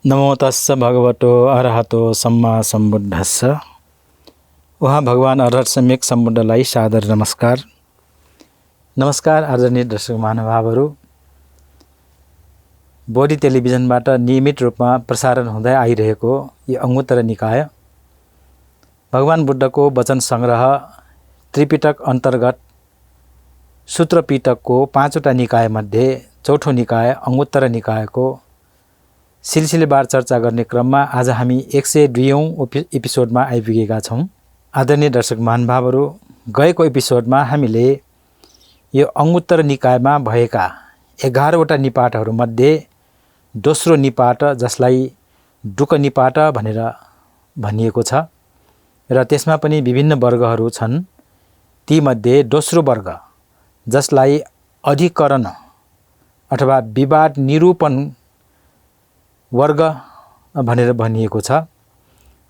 नमो तस्स भगवतो अरहतो सम्मा सम्बुद्धस्स। उहाँ भगवान अरहत सम्यक सम्बुद्धलाई सादर नमस्कार। नमस्कार आदरणीय दर्शक महानुभावहरू। बोडी टेलिभिजनबाट नियमित रूपमा प्रसारण हुँदै आइरहेको यो अंगुत्तर निकाय भगवान बुद्धको वचन संग्रह त्रिपिटक अन्तर्गत सूत्र पिटकको 5वटा निकाय मध्ये चौथो निकाय अंगुत्तर निकायको सिलसिलेवार चर्चा गर्ने क्रममा आज हामी 102औं एपिसोडमा आइपुगेका छौं। आदरणीय दर्शक महानुभावहरू, गएको एपिसोडमा हामीले यो अंगुत्तर निकायमा भएका 11वटा निपातहरू मध्ये दोस्रो निपात जसलाई डुक निपात भनेर भनिएको छ र त्यसमा पनि विभिन्न वर्गहरू छन्। ती मध्ये दोस्रो वर्ग जसलाई अधिकरण अथवा विवाद निरूपण वर्ग भनेर भनिएको छ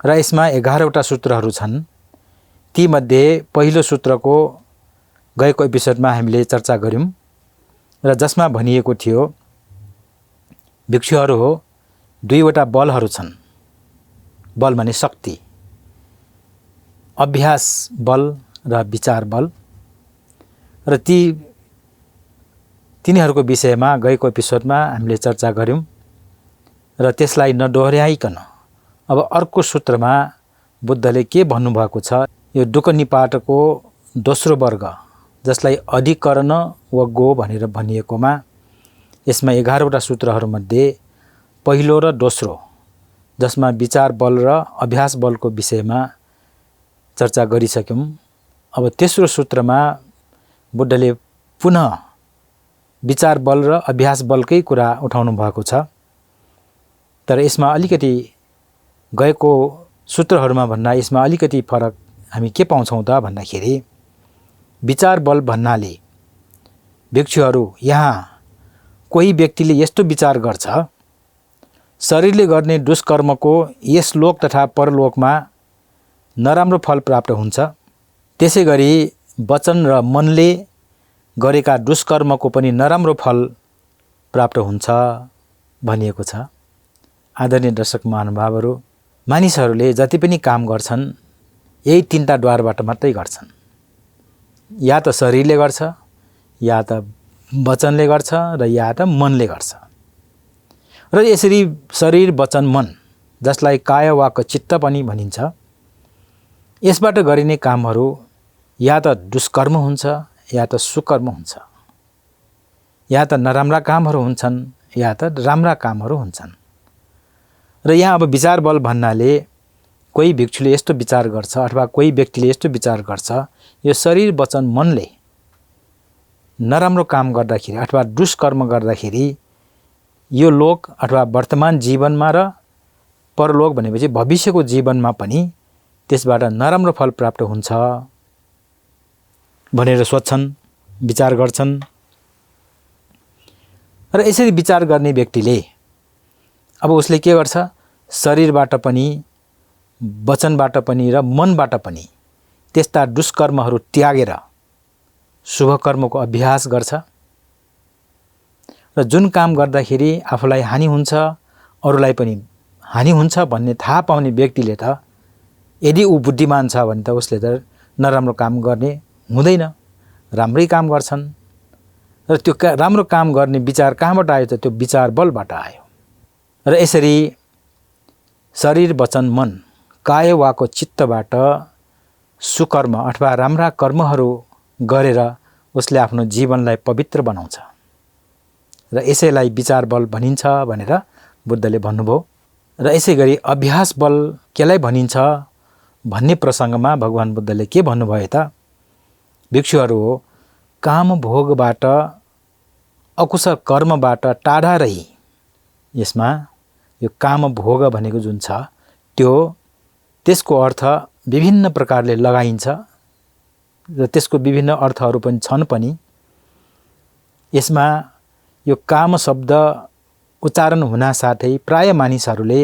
र यसमा 11वटा सूत्रहरू छन्। ती मध्ये पहिलो सूत्रको गएको एपिसोडमा हामीले चर्चा गर्यौं र जसमा भनिएको थियो भिक्षुहरू हो 2वटा बलहरू छन्। बल माने शक्ति, अभ्यास बल र विचार बल र तिनीहरूको विषयमा गएको एपिसोडमा हामीले चर्चा गर्यौं र त्यसलाई नदोहोर्याइकन अब अर्को सूत्रमा बुद्धले के भन्नुभएको छ, यो डुक निपातको दोस्रो वर्ग जसलाई अधिकरण वा गो भनेर भनिएकोमा यसमा 11वटा सूत्रहरू मध्ये पहिलो र दोस्रो जसमा विचार बल र अभ्यास बलको विषयमा चर्चा गरिसक्यौं। अब तेस्रो सूत्रमा बुद्धले पुनः विचार बल र अभ्यास बलकै कुरा उठाउनु भएको छ। तर यसमा अलिकति गएको सूत्रहरूमा भन्दा यसमा अलिकति फरक हामी के पाउँछौं त भन्दाखेरि विचार बल भन्नाले भिक्षुहरू यहाँ कोही व्यक्तिले यस्तो विचार गर्छ, शरीरले गर्ने दुष्कर्मको यस लोक तथा परलोकमा नराम्रो फल प्राप्त हुन्छ, त्यसैगरी वचन र मनले गरेका दुष्कर्मको पनि नराम्रो फल प्राप्त हुन्छ भनिएको छ। आदरणीय दर्शक महानुभावहरू, मानिसहरूले जति पनि काम गर्छन् यही 3टा द्वारबाट मात्रै गर्छन्। या त शरीरले गर्छ, या त वचनले गर्छ र या त मनले गर्छ। र यसरी शरीर वचन मन जसलाई काय वाक चित्त पनि भनिन्छ, यसबाट गरिने कामहरू या त दुष्कर्म हुन्छ या त सुकर्म हुन्छ, या त नराम्रा कामहरू हुन्छन् या त राम्रा कामहरू हुन्छन्। र यहाँ अब विचार बल भन्नाले कोही भिक्षुले यस्तो विचार गर्छ अथवा कोही व्यक्तिले यस्तो विचार गर्छ, यो शरीर वचन मनले नराम्रो काम गर्दाखेरि अथवा दुष्कर्म गर्दाखेरि यो लोक अथवा वर्तमान जीवनमा र परलोक भनेपछि भविष्यको जीवनमा पनि त्यसबाट नराम्रो फल प्राप्त हुन्छ भनेर सोच्छन्, विचार गर्छन्। र यसरी विचार गर्ने व्यक्तिले अब उसले के गर्छ, शरीरबाट पनि वचनबाट पनि र मनबाट पनि त्यस्ता दुष्कर्महरू त्यागेर शुभ कर्मको अभ्यास गर्छ। र जुन काम गर्दाखेरि आफूलाई हानि हुन्छ, अरूलाई पनि हानि हुन्छ भन्ने थाहा पाउने व्यक्तिले त यदि ऊ बुद्धिमान छ भने त उसले त नराम्रो काम गर्ने हुँदैन, राम्रै काम गर्छन्। र त्यो राम्रो काम गर्ने विचार कहाँबाट आयो त? त्यो विचार बलबाट आयो। र यसरी शरीर वचन मन काय वाको चित्तबाट सुकर्म अथवा राम्रा कर्महरू गरेर उसले आफ्नो जीवनलाई पवित्र बनाउँछ र यसैलाई विचार बल भनिन्छ भनेर बुद्धले भन्नुभयो। र यसैगरी अभ्यास बल केलाई भनिन्छ भन्ने प्रसङ्गमा भगवान बुद्धले के भन्नुभयो त? भिक्षुहरू हो काम भोगबाट अकुशल कर्मबाट टाढा रही, यसमा यो काम भोग भनेको जुन छ त्यसको अर्थ विभिन्न प्रकारले लगाइन्छ र त्यसको विभिन्न अर्थहरू पनि छन् पनि। यसमा यो काम शब्द उच्चारण हुन साथै प्राय मानिसहरूले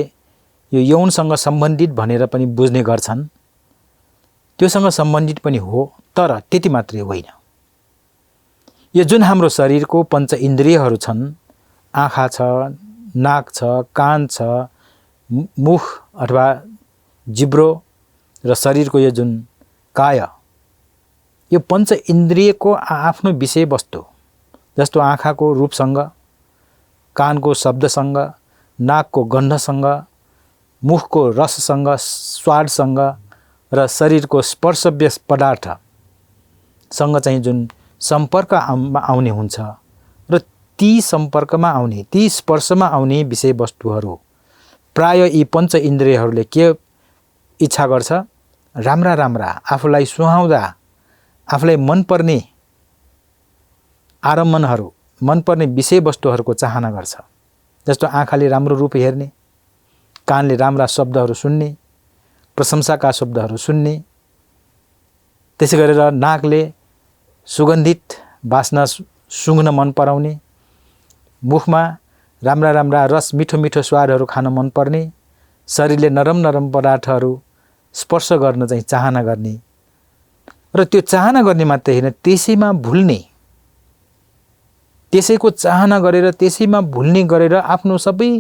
यो यौनसँग सम्बन्धित भनेर पनि बुझ्ने गर्छन्। त्योसँग सम्बन्धित पनि हो, तर त्यति मात्रै होइन। यो जुन हाम्रो शरीरको 5 इन्द्रियहरू छन्, आँखा छ, नाक छ, कान छ, मुख अथवा जिब्रो र शरीरको यो जुन काय, यो पञ्च इन्द्रियको आफ्नो विषयवस्तु, जस्तो आँखाको रूपसँग, कानको शब्दसँग, नाकको गन्धसँग, मुखको रससँग, स्वादसँग र शरीरको स्पर्शव्य पदार्थसँग चाहिँ जुन सम्पर्क आउने हुन्छ र ती सम्पर्कमा आउने, ती स्पर्शमा आउने विषयवस्तुहरू प्राय यी पञ्च इन्द्रियहरूले के इच्छा गर्छ? राम्रा राम्रा, आफूलाई सुहाउँदा, आफूलाई मनपर्ने आरम्भनहरू, मनपर्ने विषयवस्तुहरूको चाहना गर्छ। जस्तो आँखाले राम्रो रूप हेर्ने, कानले राम्रा शब्दहरू सुन्ने, प्रशंसाका शब्दहरू सुन्ने, त्यसै गरेर नाकले सुगन्धित बास्ना सुँघ्न मन पराउने, मुखमा राम्रा राम्रा रस मिठो मिठो स्वादहरू खान मन पर्ने, शरीरले नरम नरम पदार्थहरू स्पर्श गर्न चाहिँ चाहना गर्ने र त्यो चाहना गर्ने मात्रै होइन, त्यसैमा भुल्ने, त्यसैको चाहना गरेर त्यसैमा भुल्ने गरेर आफ्नो सबै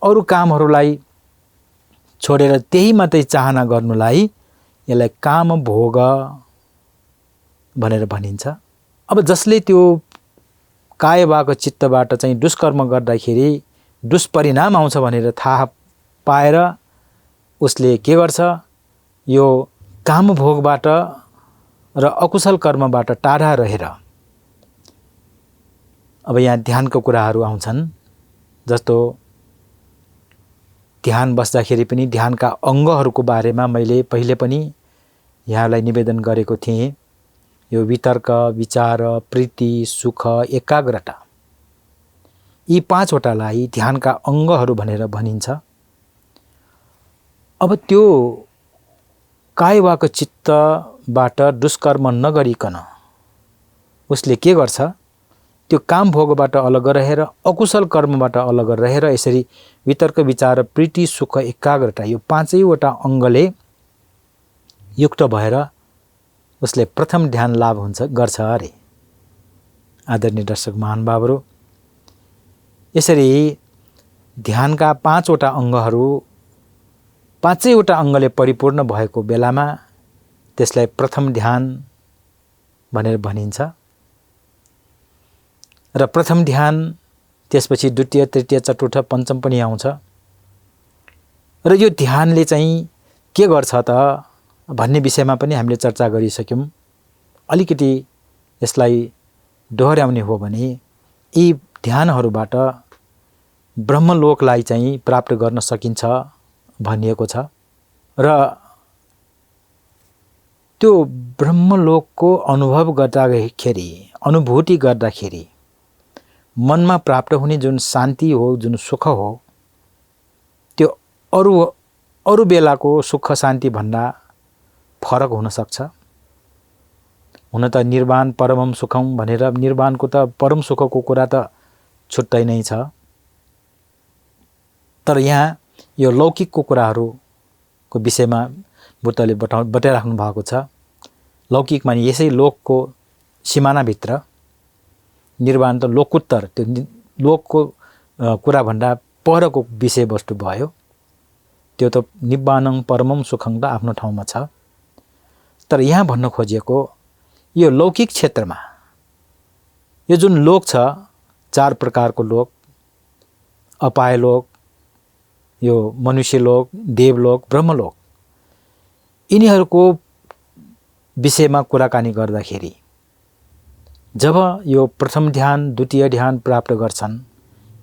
अरू कामहरूलाई छोडेर त्यही मात्रै चाहना गर्नुलाई यसलाई काम भोग भनेर भनिन्छ। अब जसले त्यो कायबाट चित्तबाट चाहिँ दुष्कर्म गर्दाखेरि दुष्परिणाम आउँछ भनेर थाहा पाएर उसले के गर्छ? यो काम भोगबाट र अकुशल कर्मबाट टाढा रहेर अब यहाँ ध्यानको कुराहरू आउँछन्। जस्तो ध्यान बस्दाखेरि पनि ध्यानका अङ्गहरूको बारेमा मैले पहिले पनि यहाँलाई निवेदन गरेको थिएँ। यो वितर्क, विचार, प्रीति, सुख, एकाग्रता, यी पाँचवटालाई ध्यानका अङ्गहरू भनेर भनिन्छ। अब त्यो कायवाक चित्तबाट दुष्कर्म नगरिकन उसले के गर्छ? त्यो काम भोगबाट अलग रहेर, अकुशल कर्मबाट अलग रहेर यसरी वितर्क, विचार, प्रीति, सुख, एकाग्रता, यो पाँचैवटा अङ्गले युक्त भएर उसले प्रथम ध्यान लाभ गर्छ अरे। आदरणीय दर्शक महानुभावहरू, यसरी ध्यानका पाँचवटा अङ्गहरू, पाँचैवटा अङ्गले परिपूर्ण भएको बेलामा त्यसलाई प्रथम ध्यान भनेर भनिन्छ। र प्रथम ध्यान त्यसपछि द्वितीय, तृतीय, चतुर्थ, पञ्चम पनि आउँछ। र यो ध्यानले चाहिँ के गर्छ त भन्ने विषयमा पनि हामीले चर्चा गरिसक्यौँ। अलिकति यसलाई दोहोर्याउने हो भने यी ध्यानहरूबाट ब्रह्मलोकलाई चाहिँ प्राप्त गर्न सकिन्छ भनिएको छ। र त्यो ब्रह्मलोकको अनुभव गर्दाखेरि, अनुभूति गर्दाखेरि मनमा प्राप्त हुने जुन शान्ति हो, जुन सुख हो, त्यो अरू बेलाको सुख शान्ति भन्दा फरक हुन सक्छ। हुन त निर्वाण परमम सुखम भनेर निर्वाणको त परम सुखको कुरा त छुट्टै नै छ। तर यहाँ यो लौकिकको कुराहरूको विषयमा बुद्धले बताइराख्नु भएको छ। लौकिक माने यसै लोकको सिमानाभित्र, निर्वाण त लोकोत्तर, त्यो लोकको कुरा भन्दा परको विषयवस्तु भयो। त्यो त निब्बानं परमम सुखं त आफ्नो ठाउँमा छ। तर यहाँ भन्न खोजिएको यो लौकिक क्षेत्रमा यो जुन लोक छ, चार प्रकारको लोक, अपाय लोक, यो मनुष्य लोक, देवलोक, ब्रह्मलोक, यिनीहरूको विषयमा कुराकानी गर्दाखेरि जब यो प्रथम ध्यान, द्वितीय ध्यान प्राप्त गर्छन्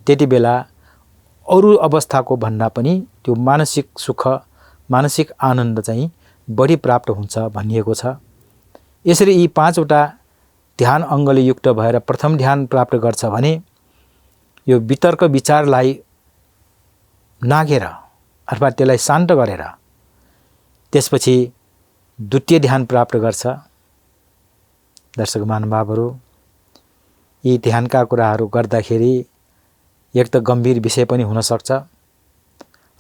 त्यति बेला अरू अवस्थाको भन्दा पनि त्यो मानसिक सुख, मानसिक आनन्द चाहिँ बढी प्राप्त हुन्छ भनिएको छ। यसरी यी पाँचवटा ध्यान अङ्गले युक्त भएर प्रथम ध्यान प्राप्त गर्छ भने यो वितर्क विचारलाई नागेर अथवा त्यसलाई शान्त गरेर त्यसपछि द्वितीय ध्यान प्राप्त गर्छ। दर्शक महानुभावहरू, यी ध्यानका कुराहरू गर्दाखेरि एक त गम्भीर विषय पनि हुन सक्छ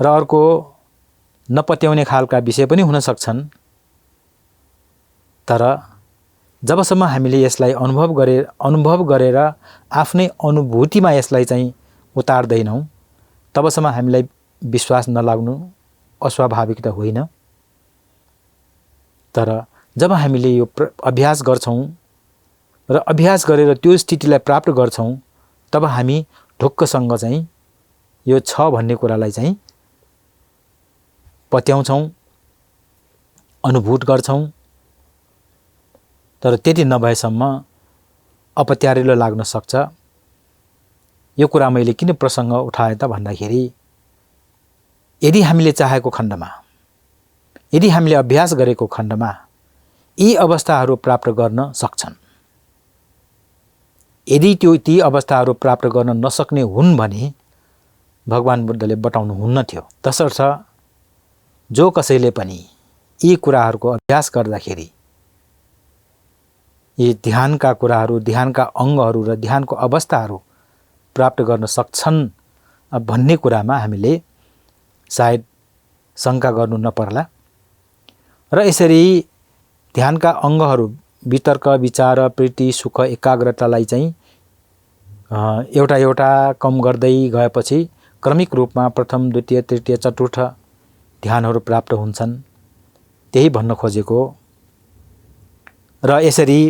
र अर्को नपत्याउने खालका विषय पनि हुन सक्छन्। तर जबसम्म हामीले यसलाई अनुभव गरेर आफ्नै अनुभूतिमा यसलाई चाहिँ उतार्दैनौँ तबसम्म हामीलाई विश्वास नलाग्नु अस्वाभाविक त होइन, तर जब हामीले यो अभ्यास गर्छौँ र अभ्यास गरेर त्यो स्थितिलाई प्राप्त गर्छौँ तब हामी ढुक्कसँग चाहिँ यो छ भन्ने कुरालाई चाहिँ पत्याउँछौँ, अनुभूत गर्छौँ। तर त्यति नभएसम्म अपत्यारिलो लाग्न सक्छ। यो कुरा मैले किन प्रसङ्ग उठाएँ त भन्दाखेरि यदि हामीले चाहेको खण्डमा, यदि हामीले अभ्यास गरेको खण्डमा यी अवस्थाहरू प्राप्त गर्न सक्छन्। यदि ती अवस्थाहरू प्राप्त गर्न नसक्ने हुन् भने भगवान बुद्धले बताउनु हुन्न थियो। तसर्थ जो कसैले पनि यी कुराहरूको अभ्यास गर्दाखेरि यी ध्यानका कुराहरू, ध्यानका अङ्गहरू र ध्यानको अवस्थाहरू प्राप्त गर्न सक्छन् भन्ने कुरामा हामीले सायद शङ्का गर्नु नपर्ला। र यसरी ध्यानका अङ्गहरू वितर्क, विचार, प्रीति, सुख, एकाग्रतालाई चाहिँ एउटा एउटा कम गर्दै गएपछि क्रमिक रूपमा प्रथम, द्वितीय, तृतीय, चतुर्थ ध्यानहरू प्राप्त हुन्छन्, त्यही भन्न खोजेको। र यसरी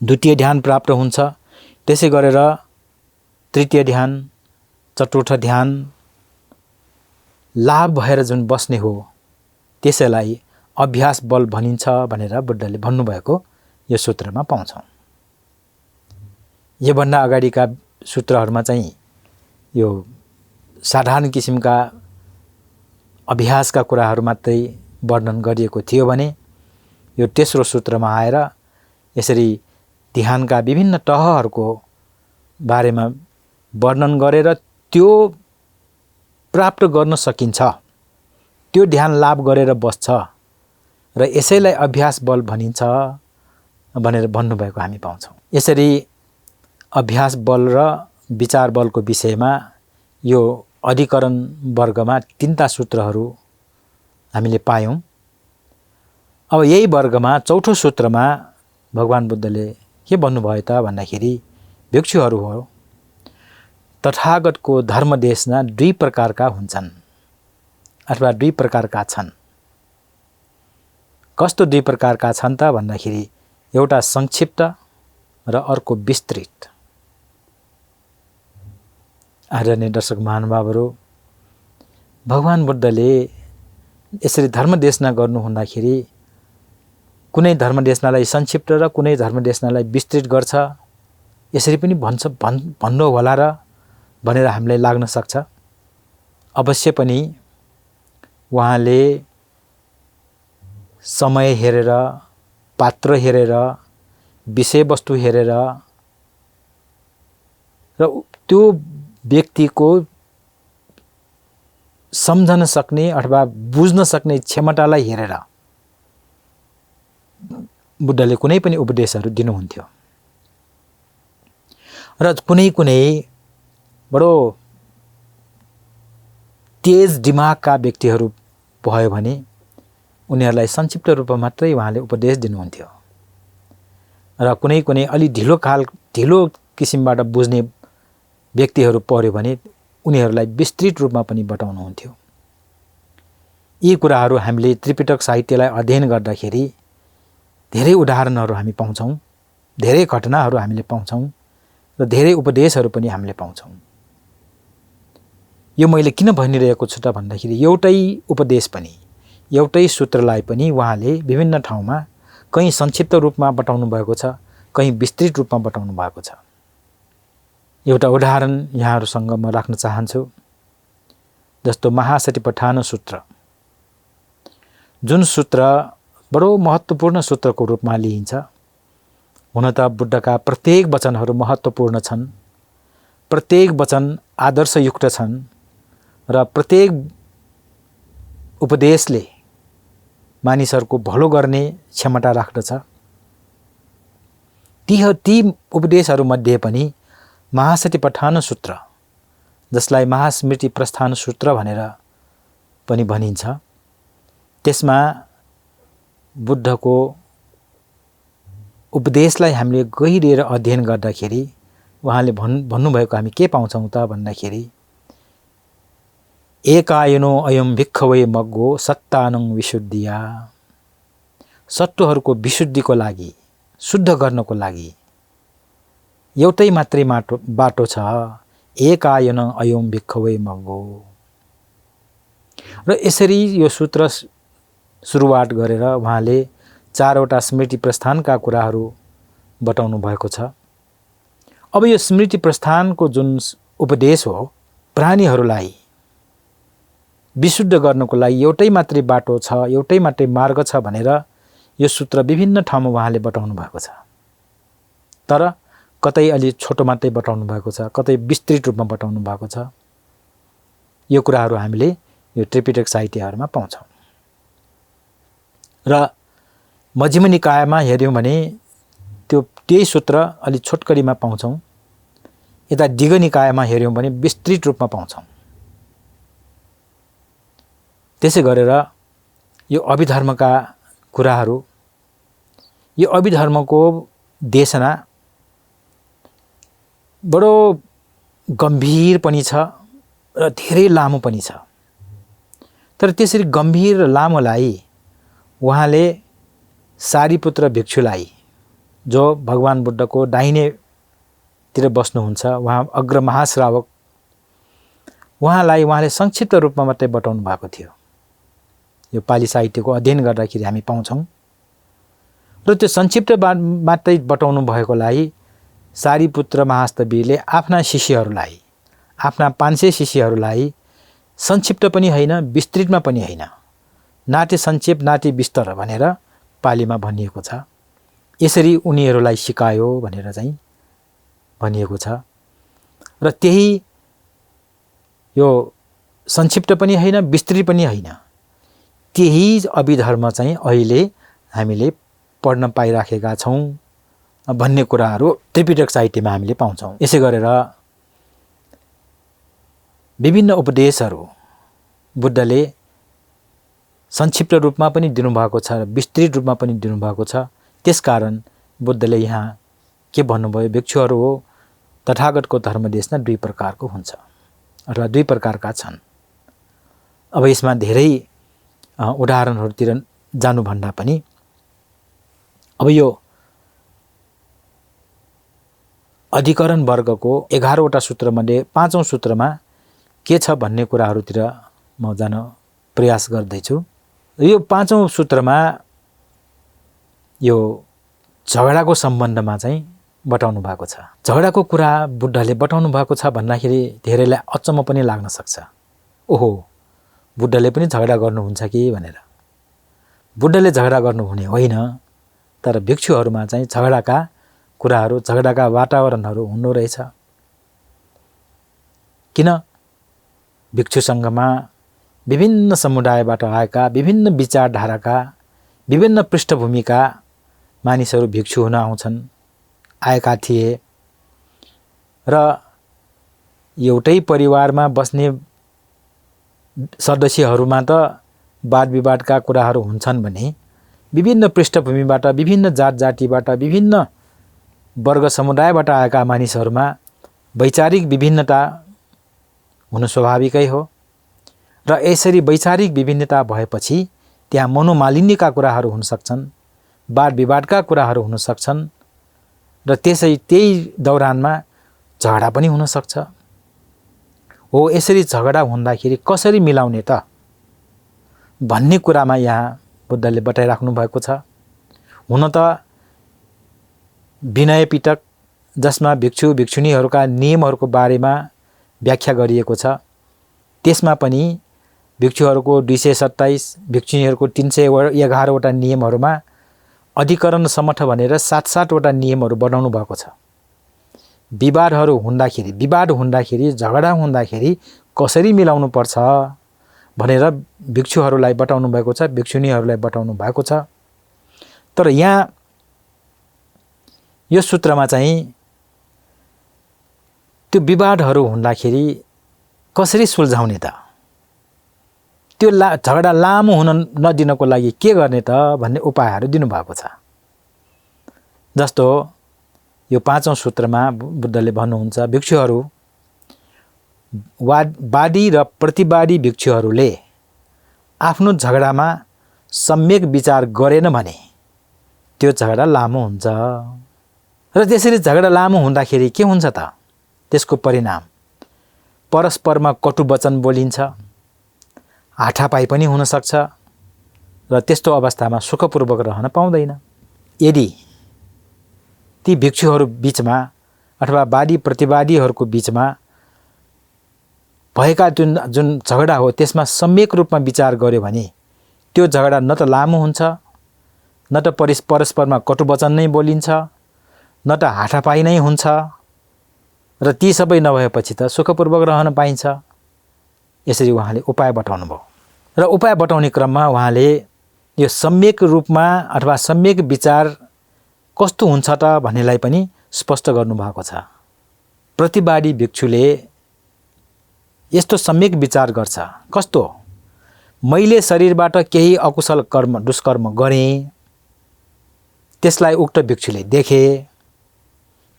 द्वितीय ध्यान प्राप्त हुन्छ, त्यसै गरेर तृतीय ध्यान, चतुर्थ ध्यान लाभ भएर जुन बस्ने हो त्यसैलाई अभ्यास बल भनिन्छ भनेर बुद्धले भन्नुभएको यो सूत्रमा पाउँछौँ। योभन्दा अगाडिका सूत्रहरूमा चाहिँ यो साधारण किसिमका अभ्यासका कुराहरू मात्रै वर्णन गरिएको थियो भने यो तेस्रो सूत्रमा आएर यसरी ध्यानका विभिन्न तहहरूको बारेमा वर्णन गरेर त्यो प्राप्त गर्न सकिन्छ, त्यो ध्यान लाभ गरेर बस्छ र यसैलाई अभ्यास बल भनिन्छ भनेर भन्नुभएको हामी पाउँछौँ। यसरी अभ्यास बल र विचार बलको विषयमा यो अधिकरण वर्गमा 3टा सूत्रहरू हामीले पायौँ। अब यही वर्गमा चौथो सूत्रमा भगवान बुद्धले के भन्नुभयो त भन्दाखेरि भिक्षुहरू हो, तथागतको धर्म देशना 2 प्रकारका हुन्छन् अथवा 2 प्रकारका छन्। कस्तो 2 प्रकारका छन् त भन्दाखेरि एउटा संक्षिप्त र अर्को विस्तृत। आदरणीय दर्शक महानुभावहरू, भगवान बुद्धले यसरी धर्मदेशना गर्नु हुँदाखेरि कुनै धर्मदेशनालाई संक्षिप्त र कुनै धर्मदेशनालाई विस्तृत गर्छ, यसरी पनि भन्नु होला र भनेर हामीलाई लाग्न सक्छ। अवश्य पनि उहाँले समय हेरेर, पात्र हेरेर, विषयवस्तु हेरेर र त्यो व्यक्तिको सम्झन सक्ने अथवा बुझ्न सक्ने क्षमतालाई हेरेर बुद्धले कुनै पनि उपदेशहरू दिनुहुन्थ्यो। र कुनै कुनै बडो तेज दिमागका व्यक्तिहरू भयो भने उनीहरूलाई संक्षिप्त रूपमा मात्रै उहाँले उपदेश दिनुहुन्थ्यो र कुनै कुनै अलि ढिलो किसिमबाट बुझ्ने व्यक्तिहरू पर्यो भने उनीहरूलाई विस्तृत रूपमा पनि बताउनुहुन्थ्यो। यी कुराहरू हामीले त्रिपिटक साहित्यलाई अध्ययन गर्दाखेरि धेरै उदाहरणहरू हामी पाउँछौँ, धेरै घटनाहरू हामीले पाउँछौँ र धेरै उपदेशहरू पनि हामीले पाउँछौँ। यो मैले किन भनिरहेको छु त भन्दाखेरि एउटै उपदेश पनि, एउटै सूत्रलाई पनि उहाँले विभिन्न ठाउँमा कहीँ संक्षिप्त रूपमा बताउनु भएको छ, कहीँ विस्तृत रूपमा बताउनु भएको छ। एउटा उदाहरण यहाँहरूसँग म राख्न चाहन्छु। जस्तो महासतिपट्ठान सूत्र, जुन सूत्र बडो महत्त्वपूर्ण सूत्रको रूपमा लिइन्छ। हुन त बुद्धका प्रत्येक वचनहरू महत्त्वपूर्ण छन्, प्रत्येक वचन आदर्शयुक्त छन् र प्रत्येक उपदेशले मानिसहरूको भलो गर्ने क्षमता राख्दछ। ती उपदेशहरूमध्ये पनि महासतिपट्ठान सूत्र, जसलाई महास्मृति प्रस्थान सूत्र भनेर पनि भनिन्छ, त्यसमा बुद्धको उपदेशलाई हामीले गहिरिएर अध्ययन गर्दाखेरि उहाँले भन्नुभएको हामी के पाउँछौँ त भन्दाखेरि एकायनो अयम भिक्खवे मग्गो सत्तानं विशुद्धिया। सत्वहरूको विशुद्धिको लागि, शुद्ध गर्नको लागि एउटै मात्रै बाटो छ, एकायन अयम भिक्खवे मग्गो। र यसरी यो सूत्र सुरुवात गरेर उहाँले 4वटा स्मृति प्रस्थानका कुराहरू बताउनु भएको छ। अब यो स्मृति प्रस्थानको जुन उपदेश हो, प्राणीहरूलाई विशुद्ध गर्नको लागि एउटै मात्रै बाटो छ, एउटै मात्रै मार्ग छ भनेर यो सूत्र विभिन्न ठाउँमा उहाँले बताउनु भएको छ। तर कतै अलि छोटो मात्रै बताउनु भएको छ, कतै विस्तृत रूपमा बताउनु भएको छ। यो कुराहरू हामीले यो त्रिपिटक साहित्यहरूमा पाउँछौँ। र मध्यम निकायमा हेऱ्यौँ भने त्यही सूत्र अलि छोटकरीमा पाउँछौँ। यता दिघ निकायमा हेऱ्यौँ भने विस्तृत रूपमा पाउँछौँ। त्यसै गरेर यो अभिधर्मका कुराहरू, यो अभिधर्मको देशना बडो गम्भीर पनि छ र धेरै लामो पनि छ। तर त्यसरी गम्भीर र लामोलाई उहाँले सारीपुत्र भिक्षुलाई, जो भगवान बुद्धको दाहिनेतिर बस्नुहुन्छ, उहाँ अग्र महाश्रावक, उहाँले संक्षिप्त रूपमा मात्रै बताउनु भएको थियो। यो पाली साहित्यको अध्ययन गर्दाखेरि हामी पाउँछौँ। र त्यो संक्षिप्त मात्रै बताउनु भएकोलाई सारीपुत्र महास्तवीरले आफ्ना शिष्यहरूलाई, आफ्ना 500 शिष्यहरूलाई संक्षिप्त पनि होइन, विस्तृतमा पनि होइन, नाते संक्षेप नाते विस्तर भनेर पालीमा भनिएको छ। यसरी उनीहरूलाई सिकायो भनेर चाहिँ भनिएको छ। र त्यही यो संक्षिप्त पनि होइन, विस्तृत पनि होइन, त्यही अभिधर्म चाहिँ अहिले हामीले पढ्न पाइराखेका छौँ भन्ने कुराहरू त्रिपिटक साहित्यमा हामीले पाउँछौँ। यसै गरेर विभिन्न उपदेशहरू बुद्धले संक्षिप्त रूपमा पनि दिनुभएको छ र विस्तृत रूपमा पनि दिनुभएको छ। त्यसकारण बुद्धले यहाँ के भन्नुभयो, भिक्षुहरू हो तथागतको धर्मदेशना 2 प्रकारको हुन्छ अथवा 2 प्रकारका छन्। अब यसमा धेरै उदाहरणहरूतिर जानुभन्दा पनि अब यो अधिकरण वर्गको 11वटा सूत्रमध्ये 5औं सूत्रमा के छ भन्ने कुराहरूतिर म जान प्रयास गर्दैछु। यो 5औं सूत्रमा यो झगडाको सम्बन्धमा चाहिँ बताउनु भएको छ। झगडाको कुरा बुद्धले बताउनु भएको छ भन्दाखेरि धेरैलाई अचम्म पनि लाग्न सक्छ। ओहो, बुद्धले पनि झगडा गर्नुहुन्छ कि भनेर। बुद्धले झगडा गर्नुहुने होइन, तर भिक्षुहरूमा चाहिँ झगडाका कुराहरू, झगडाका वातावरणहरू हुँदो रहेछ। किन? भिक्षु सङ्घमा विभिन्न समुदायबाट आएका, विभिन्न विचारधाराका, विभिन्न पृष्ठभूमिका मानिसहरू भिक्षु हुन आएका थिए र एउटै परिवारमा बस्ने सदस्यहरूमा त वाद विवादका कुराहरू हुन्छन् भने विभिन्न पृष्ठभूमिबाट, विभिन्न जात जातिबाट, विभिन्न वर्ग समुदायबाट आएका मानिसहरूमा वैचारिक विभिन्नता हुनु स्वाभाविकै हो। र यसरी वैचारिक विभिन्नता भएपछि त्यहाँ मनोमालिन्यका कुराहरू हुन सक्छन्, वाद विवादका कुराहरू हुन सक्छन् र त्यही दौरानमा झगडा पनि हुन सक्छ। हो, यसरी झगडा हुँदाखेरि कसरी मिलाउने त भन्ने कुरामा यहाँ बुद्धले बताइराख्नु भएको छ। हुन त विनय पिटक, जसमा भिक्षु भिक्षुणीहरूका नियमहरूको बारेमा व्याख्या गरिएको छ, त्यसमा पनि भिक्षुहरूको 227, भिक्षुणीहरूको 311वटा नियमहरूमा अधिकरण समठ भनेर 7-7वटा नियमहरू बनाउनु भएको छ। विवाद हुँदाखेरि, झगडा हुँदाखेरि कसरी मिलाउनु पर्छ भनेर भिक्षुहरूलाई बताउनु भएको छ, भिक्षुणीहरूलाई बताउनु भएको छ। तर यहाँ यो सूत्रमा चाहिँ त्यो विवादहरू हुँदाखेरि कसरी सुल्झाउने त, त्यो झगडा लामो हुन नदिनको लागि के गर्ने त भन्ने उपायहरू दिनुभएको छ। जस्तो यो 5औं सूत्रमा बुद्धले भन्नुहुन्छ, भिक्षुहरू वादी र प्रतिवादी भिक्षुहरूले आफ्नो झगडामा सम्यक विचार गरेन भने त्यो झगडा लामो हुन्छ र त्यसरी झगडा लामो हुँदाखेरि के हुन्छ त? त्यसको परिणाम परस्परमा कटु वचन बोलिन्छ, हाथापाई पनि हुन सक्छ र त्यस्तो अवस्थामा सुखपूर्वक रहन पाउँदैन। यदि ती भिक्षुहरू बीचमा अथवा वादी प्रतिवादीहरूको बीचमा भएका जुन झगडा हो त्यसमा सम्यक रूपमा विचार गर्यो भने त्यो झगडा न त लामो हुन्छ, न त परस्परमा कटुवचन नै बोलिन्छ, न त हाथापाई नै हुन्छ र ती सबै नभएपछि त सुखपूर्वक रहन पाइन्छ। यसरी उहाँले उपाय बताउनु भयो र उपाय बताउने क्रममा उहाँले यो सम्यक रूपमा अथवा सम्यक विचार कस्तो हुन्छ त भन्नेलाई पनि स्पष्ट गर्नुभएको छ। प्रतिवादी भिक्षुले यस्तो सम्यक विचार गर्छ, कस्तो? मैले शरीरबाट केही अकुशल कर्म दुष्कर्म गरेँ, त्यसलाई उक्त भिक्षुले देखे।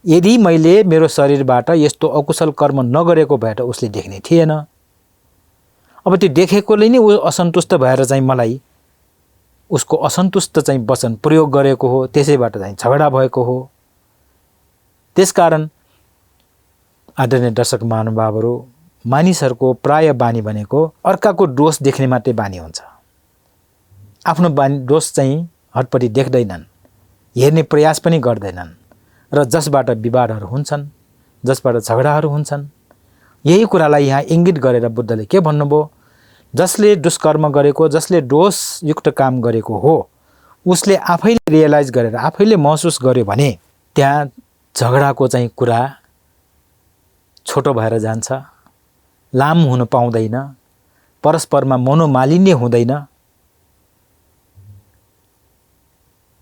यदि मैले मेरो शरीरबाट यस्तो अकुशल कर्म नगरेको भए त उसले देख्ने थिएन। अब त्यो देखेकोले नै ऊ असन्तुष्ट भएर चाहिँ मलाई उसको असन्तुष्ट चाहिँ वचन प्रयोग गरेको हो, त्यसैबाट चाहिँ झगडा भएको हो। त्यसकारण आदरणीय दर्शक महानुभावहरू, मानिसहरूको प्राय बानी भनेको अर्काको दोष देख्ने मात्रै बानी हुन्छ। आफ्नो बानी दोष चाहिँ हटपटि देख्दैनन्, हेर्ने प्रयास पनि गर्दैनन् र जसबाट विवादहरू हुन्छन्, जसबाट झगडाहरू हुन्छन्। यही कुरालाई यहाँ इङ्गित गरेर बुद्धले के भन्नुभयो? जसले दुष्कर्म गरेको, जसले दोषयुक्त काम गरेको हो, उसले आफैले रियलाइज गरेर आफैले महसुस गर्यो भने त्यहाँ झगडाको चाहिँ कुरा छोटो भएर जान्छ, लामो हुन पाउँदैन, परस्परमा मनोमालिन्य हुँदैन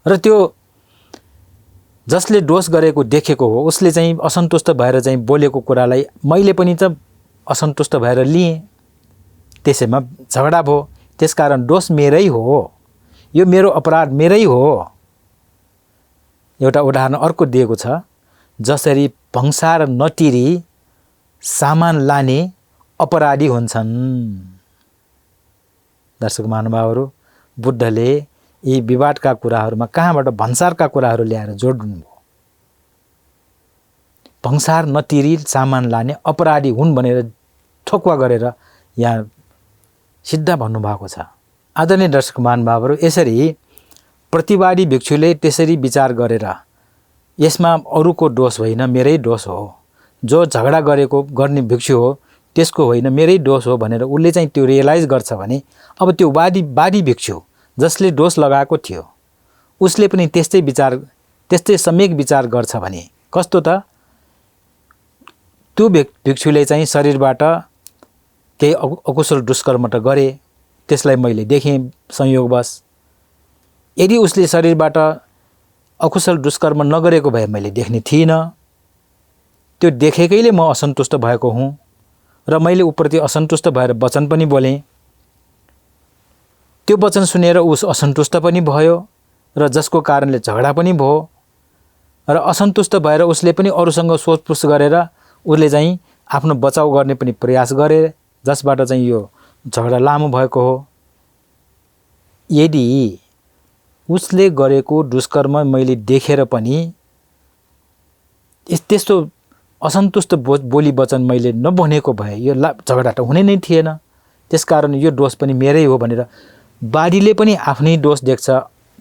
र त्यो जसले दोष गरेको देखेको हो उसले चाहिँ असन्तुष्ट भएर चाहिँ बोलेको कुरालाई मैले पनि त असन्तुष्ट भएर लिएँ, त्यसैमा झगडा भयो। त्यसकारण दोष मेरै हो, यो मेरो अपराध मेरै हो। एउटा उदाहरण अर्को दिएको छ, जसरी भंसार नतिरी सामान लाने अपराधी हुन्छन्। दर्शक महानुभावहरू, बुद्धले यी विवादका कुराहरूमा कहाँबाट भन्सारका कुराहरू ल्याएर जोड्नुभयो? भंसार नतिरी सामान लाने अपराधी हुन् भनेर ठोक्वा गरेर यहाँ सिद्ध भन्नुभएको छ। आदरणीय दर्शक महानुभावहरू, यसरी प्रतिवादी भिक्षुले त्यसरी विचार गरेर यसमा अरूको दोष होइन, मेरै दोष हो, जो झगडा गर्ने भिक्षु हो त्यसको होइन, मेरै दोष हो भनेर उसले चाहिँ त्यो रियलाइज गर्छ भने अब त्यो वादी भिक्षु जसले दोष लगाएको थियो उसले पनि त्यस्तै सम्यक विचार गर्छ भने कस्तो त? त्यो भिक्षुले चाहिँ शरीरबाट केही अकुशल दुष्कर्म त गरे, त्यसलाई मैले देखेँ संयोगवश। यदि उसले शरीरबाट अकुशल दुष्कर्म नगरेको भए मैले देख्ने थिइनँ, त्यो देखेकैले म असन्तुष्ट भएको हुँ र मैले उप्रति असन्तुष्ट भएर वचन पनि बोलेँ। त्यो वचन सुनेर उस असन्तुष्ट पनि भयो र जसको कारणले झगडा पनि भयो र असन्तुष्ट भएर उसले पनि अरूसँग सोधपुछ गरेर उसले चाहिँ आफ्नो बचाउ गर्ने पनि प्रयास गरे, जसबाट चाहिँ यो झगडा लामो भएको हो। यदि उसले गरेको दुष्कर्म मैले देखेर पनि त्यस्तो असन्तुष्ट बोली वचन मैले नबनेको भए यो झगडा त हुने नै थिएन। त्यसकारण यो दोष पनि मेरै हो भनेर वादीले पनि आफ्नै दोष देख्छ,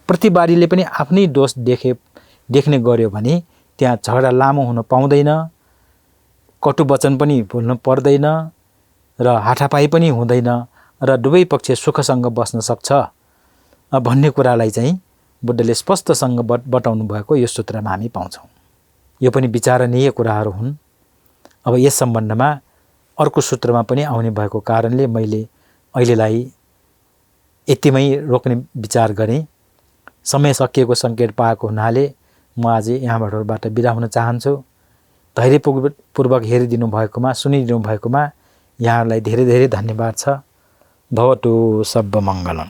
प्रतिवादीले पनि आफ्नै दोष देख्ने गर्यो भने त्यहाँ झगडा लामो हुन पाउँदैन, कटु वचन पनि बोल्नु पर्दैन र हाथापाई पनि हुँदैन र दुवै पक्ष सुखसँग बस्न सक्छ भन्ने कुरालाई चाहिँ बुद्धले स्पष्टसँग बताउनु भएको यो सूत्रमा हामी पाउँछौँ। यो पनि विचारणीय कुराहरू हुन्। अब यस सम्बन्धमा अर्को सूत्रमा पनि आउने भएको कारणले मैले अहिलेलाई यतिमै रोक्ने विचार गरेँ। समय सकिएको सङ्केत पाएको हुनाले म आज यहाँबाट बिदा हुन चाहन्छु। धैर्यपूर्वक हेरिदिनु भएकोमा, सुनिदिनु भएकोमा यहाँहरूलाई धेरै धेरै धन्यवाद छ। भवतु सर्वमङ्गलम्।